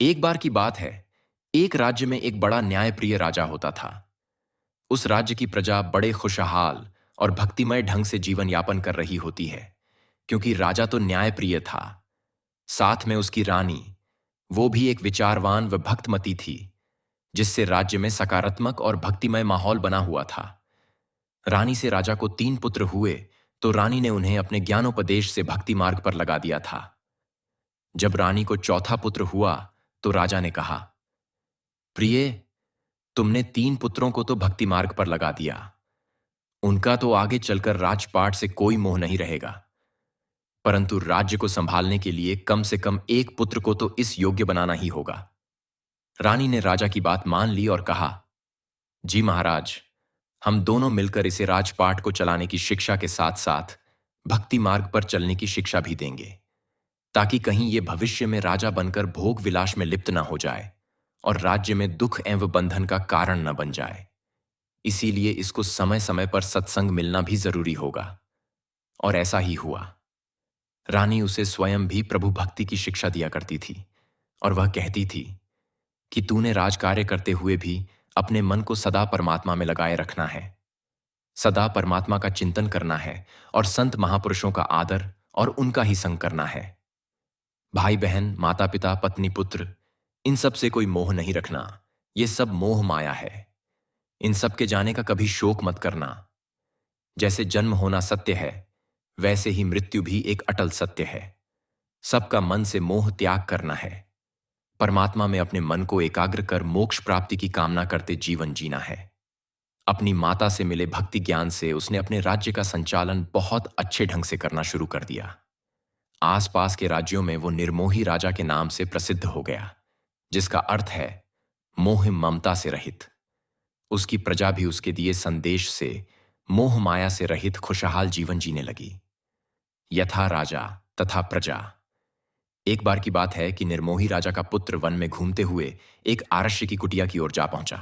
एक बार की बात है। एक राज्य में एक बड़ा न्यायप्रिय राजा होता था। उस राज्य की प्रजा बड़े खुशहाल और भक्तिमय ढंग से जीवन यापन कर रही होती है, क्योंकि राजा तो न्यायप्रिय था। साथ में उसकी रानी, वो भी एक विचारवान व भक्तमती थी, जिससे राज्य में सकारात्मक और भक्तिमय माहौल बना हुआ था। रानी से राजा को 3 पुत्र हुए, तो रानी ने उन्हें अपने ज्ञानोपदेश से भक्ति मार्ग पर लगा दिया था। जब रानी को चौथा पुत्र हुआ, तो राजा ने कहा, प्रिय, तुमने 3 पुत्रों को तो भक्ति मार्ग पर लगा दिया। उनका तो आगे चलकर राजपाट से कोई मोह नहीं रहेगा, परंतु राज्य को संभालने के लिए कम से कम एक पुत्र को तो इस योग्य बनाना ही होगा। रानी ने राजा की बात मान ली और कहा, जी महाराज, हम दोनों मिलकर इसे राजपाट को चलाने की शिक्षा के साथ साथ भक्ति मार्ग पर चलने की शिक्षा भी देंगे, ताकि कहीं ये भविष्य में राजा बनकर भोग विलास में लिप्त न हो जाए और राज्य में दुख एवं बंधन का कारण न बन जाए। इसीलिए इसको समय समय पर सत्संग मिलना भी जरूरी होगा। और ऐसा ही हुआ। रानी उसे स्वयं भी प्रभु भक्ति की शिक्षा दिया करती थी, और वह कहती थी कि तूने राजकार्य करते हुए भी अपने मन को सदा परमात्मा में लगाए रखना है, सदा परमात्मा का चिंतन करना है और संत महापुरुषों का आदर और उनका ही संग करना है। भाई बहन, माता पिता, पत्नी पुत्र, इन सब से कोई मोह नहीं रखना। ये सब मोह माया है। इन सब के जाने का कभी शोक मत करना। जैसे जन्म होना सत्य है, वैसे ही मृत्यु भी एक अटल सत्य है। सबका मन से मोह त्याग करना है। परमात्मा में अपने मन को एकाग्र कर मोक्ष प्राप्ति की कामना करते जीवन जीना है। अपनी माता से मिले भक्ति ज्ञान से उसने अपने राज्य का संचालन बहुत अच्छे ढंग से करना शुरू कर दिया। आसपास के राज्यों में वो निर्मोही राजा के नाम से प्रसिद्ध हो गया, जिसका अर्थ है मोह ममता से रहित। उसकी प्रजा भी उसके दिए संदेश से मोह माया से रहित खुशहाल जीवन जीने लगी। यथा राजा तथा प्रजा। एक बार की बात है कि निर्मोही राजा का पुत्र वन में घूमते हुए एक आरष्य की कुटिया की ओर जा पहुंचा।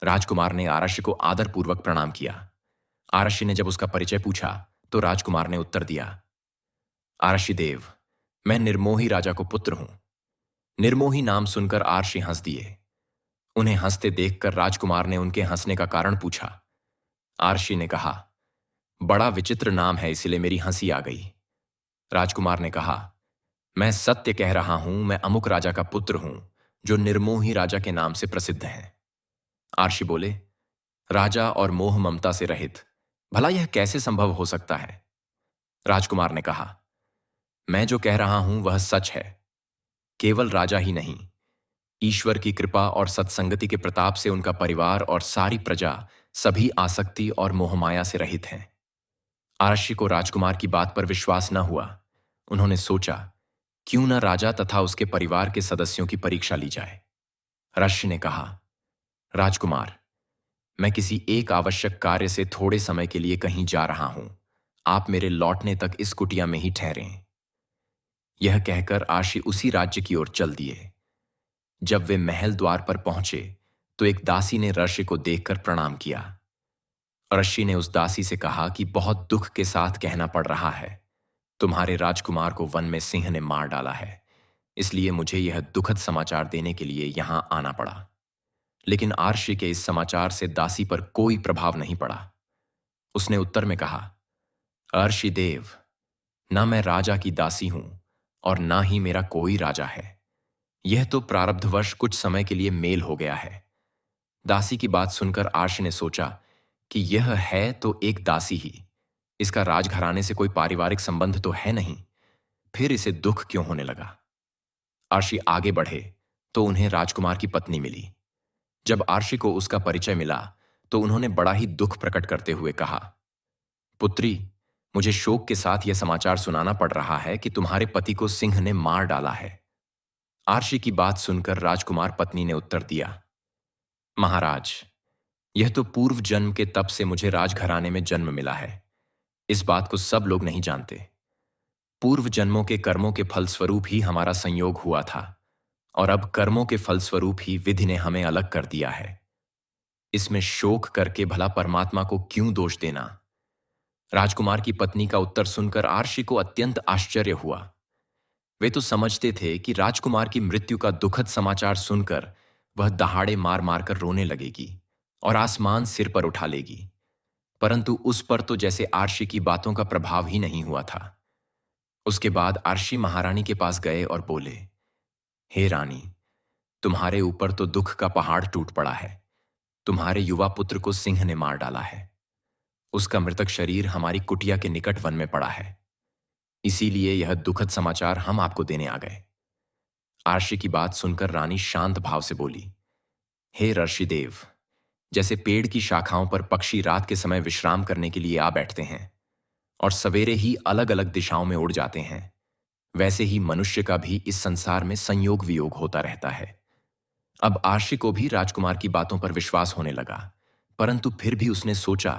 राजकुमार ने आरष्य को आदरपूर्वक प्रणाम किया। आरष्य ने जब उसका परिचय पूछा, तो राजकुमार ने उत्तर दिया, आरष्य देव, मैं निर्मोही राजा को पुत्र हूं। निर्मोही नाम सुनकर आरष्य हंस दिए। उन्हें हंसते देखकर राजकुमार ने उनके हंसने का कारण पूछा। आरशी ने कहा, बड़ा विचित्र नाम है, इसलिए मेरी हंसी आ गई। राजकुमार ने कहा, मैं सत्य कह रहा हूं, मैं अमुक राजा का पुत्र हूं, जो निर्मोही राजा के नाम से प्रसिद्ध हैं। आरशी बोले, राजा और मोह ममता से रहित, भला यह कैसे संभव हो सकता है? राजकुमार ने कहा, मैं जो कह रहा हूं वह सच है। केवल राजा ही नहीं, ईश्वर की कृपा और सत्संगति के प्रताप से उनका परिवार और सारी प्रजा सभी आसक्ति और मोहमाया से रहित हैं। आरष्य को राजकुमार की बात पर विश्वास न हुआ। उन्होंने सोचा, क्यों न राजा तथा उसके परिवार के सदस्यों की परीक्षा ली जाए। ऋषि ने कहा, राजकुमार, मैं किसी एक आवश्यक कार्य से थोड़े समय के लिए कहीं जा रहा हूं। आप मेरे लौटने तक इस कुटिया में ही ठहरें। यह कहकर आशी उसी राज्य की ओर चल दिए। जब वे महल द्वार पर पहुंचे, तो एक दासी ने ऋषि को देखकर प्रणाम किया। ऋषि ने उस दासी से कहा कि बहुत दुख के साथ कहना पड़ रहा है, तुम्हारे राजकुमार को वन में सिंह ने मार डाला है, इसलिए मुझे यह दुखद समाचार देने के लिए यहां आना पड़ा। लेकिन आरशी के इस समाचार से दासी पर कोई प्रभाव नहीं पड़ा। उसने उत्तर में कहा, अर्षि देव, ना मैं राजा की दासी हूं और ना ही मेरा कोई राजा है। यह तो प्रारब्धवश कुछ समय के लिए मेल हो गया है। दासी की बात सुनकर आर्ष ने सोचा कि यह है तो एक दासी ही, इसका राजघराने से कोई पारिवारिक संबंध तो है नहीं, फिर इसे दुख क्यों होने लगा। आर्षी आगे बढ़े तो उन्हें राजकुमार की पत्नी मिली। जब आर्षी को उसका परिचय मिला, तो उन्होंने बड़ा ही दुख प्रकट करते हुए कहा, पुत्री, मुझे शोक के साथ यह समाचार सुनाना पड़ रहा है कि तुम्हारे पति को सिंह ने मार डाला है। आर्षी की बात सुनकर राजकुमार पत्नी ने उत्तर दिया, महाराज, यह तो पूर्व जन्म के तप से मुझे राजघराने में जन्म मिला है। इस बात को सब लोग नहीं जानते। पूर्व जन्मों के कर्मों के फलस्वरूप ही हमारा संयोग हुआ था, और अब कर्मों के फलस्वरूप ही विधि ने हमें अलग कर दिया है। इसमें शोक करके भला परमात्मा को क्यों दोष देना। राजकुमार की पत्नी का उत्तर सुनकर आर्षी को अत्यंत आश्चर्य हुआ। वे तो समझते थे कि राजकुमार की मृत्यु का दुखद समाचार सुनकर वह दहाड़े मार मार कर रोने लगेगी और आसमान सिर पर उठा लेगी। परंतु उस पर तो जैसे आर्शी की बातों का प्रभाव ही नहीं हुआ था। उसके बाद आर्शी महारानी के पास गए और बोले, हे रानी, तुम्हारे ऊपर तो दुख का पहाड़ टूट पड़ा है। तुम्हारे युवा पुत्र को सिंह ने मार डाला है। उसका मृतक शरीर हमारी कुटिया के निकट वन में पड़ा है। इसीलिए यह दुखद समाचार हम आपको देने आ गए। आर्शी की बात सुनकर रानी शांत भाव से बोली, हे ऋषिदेव, जैसे पेड़ की शाखाओं पर पक्षी रात के समय विश्राम करने के लिए आ बैठते हैं और सवेरे ही अलग अलग दिशाओं में उड़ जाते हैं, वैसे ही मनुष्य का भी इस संसार में संयोग वियोग होता रहता है। अब आर्शी को भी राजकुमार की बातों पर विश्वास होने लगा, परंतु फिर भी उसने सोचा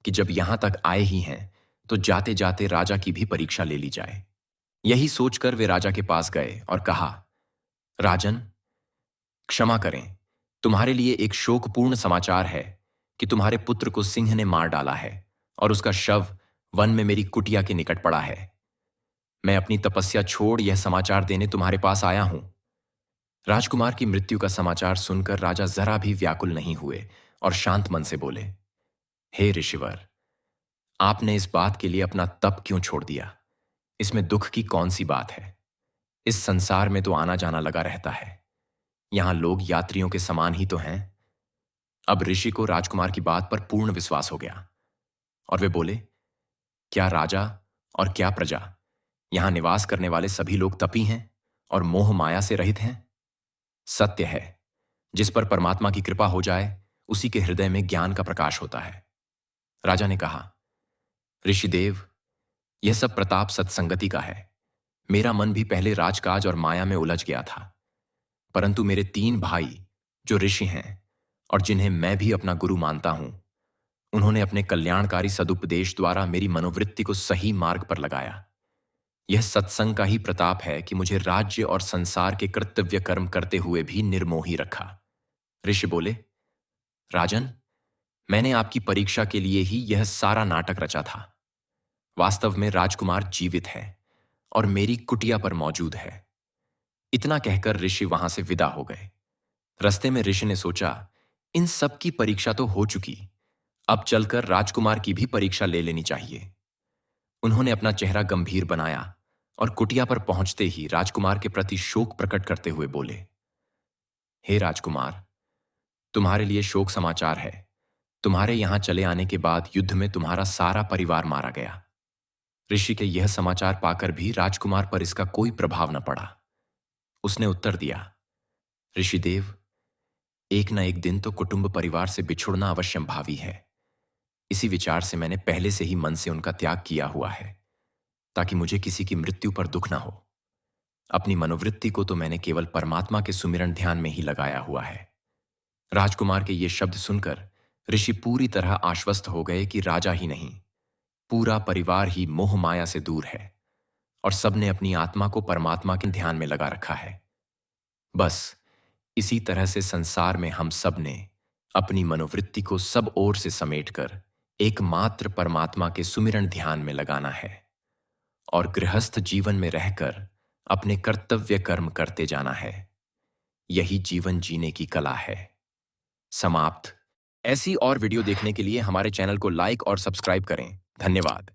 कि जब यहां तक आए ही हैं तो जाते जाते राजा की भी परीक्षा ले ली जाए। यही सोचकर वे राजा के पास गए और कहा, राजन, क्षमा करें, तुम्हारे लिए एक शोकपूर्ण समाचार है कि तुम्हारे पुत्र को सिंह ने मार डाला है और उसका शव वन में मेरी कुटिया के निकट पड़ा है। मैं अपनी तपस्या छोड़ यह समाचार देने तुम्हारे पास आया हूं। राजकुमार की मृत्यु का समाचार सुनकर राजा जरा भी व्याकुल नहीं हुए और शांत मन से बोले, हे ऋषिवर, आपने इस बात के लिए अपना तप क्यों छोड़ दिया? इसमें दुख की कौन सी बात है? इस संसार में तो आना जाना लगा रहता है। यहां लोग यात्रियों के समान ही तो हैं। अब ऋषि को राजकुमार की बात पर पूर्ण विश्वास हो गया और वे बोले, क्या राजा और क्या प्रजा, यहां निवास करने वाले सभी लोग तपी हैं और मोह माया से रहित हैं? सत्य है, जिस पर परमात्मा की कृपा हो जाए उसी के हृदय में ज्ञान का प्रकाश होता है। राजा ने कहा, ऋषिदेव, यह सब प्रताप सत्संगति का है। मेरा मन भी पहले राजकाज और माया में उलझ गया था, परंतु मेरे 3 भाई जो ऋषि हैं और जिन्हें मैं भी अपना गुरु मानता हूं, उन्होंने अपने कल्याणकारी सदुपदेश द्वारा मेरी मनोवृत्ति को सही मार्ग पर लगाया। यह सत्संग का ही प्रताप है कि मुझे राज्य और संसार के कर्तव्य कर्म करते हुए भी निर्मोही रखा। ऋषि बोले, राजन, मैंने आपकी परीक्षा के लिए ही यह सारा नाटक रचा था। वास्तव में राजकुमार जीवित है और मेरी कुटिया पर मौजूद है। इतना कहकर ऋषि वहां से विदा हो गए। रास्ते में ऋषि ने सोचा, इन सब की परीक्षा तो हो चुकी, अब चलकर राजकुमार की भी परीक्षा ले लेनी चाहिए। उन्होंने अपना चेहरा गंभीर बनाया और कुटिया पर पहुंचते ही राजकुमार के प्रति शोक प्रकट करते हुए बोले, हे राजकुमार, तुम्हारे लिए शोक समाचार है। तुम्हारे यहां चले आने के बाद युद्ध में तुम्हारा सारा परिवार मारा गया। ऋषि के यह समाचार पाकर भी राजकुमार पर इसका कोई प्रभाव न पड़ा। उसने उत्तर दिया, ऋषिदेव, एक न एक दिन तो कुटुंब परिवार से बिछुड़ना अवश्यंभावी है। इसी विचार से मैंने पहले से ही मन से उनका त्याग किया हुआ है, ताकि मुझे किसी की मृत्यु पर दुख ना हो। अपनी मनोवृत्ति को तो मैंने केवल परमात्मा के सुमिरन ध्यान में ही लगाया हुआ है। राजकुमार के ये शब्द सुनकर ऋषि पूरी तरह आश्वस्त हो गए कि राजा ही नहीं, पूरा परिवार ही मोह माया से दूर है और सबने अपनी आत्मा को परमात्मा के ध्यान में लगा रखा है। बस इसी तरह से संसार में हम सब ने अपनी मनोवृत्ति को सब ओर से समेटकर एकमात्र परमात्मा के सुमिरन ध्यान में लगाना है और गृहस्थ जीवन में रहकर अपने कर्तव्य कर्म करते जाना है। यही जीवन जीने की कला है। समाप्त। ऐसी और वीडियो देखने के लिए हमारे चैनल को लाइक और सब्सक्राइब करें। धन्यवाद।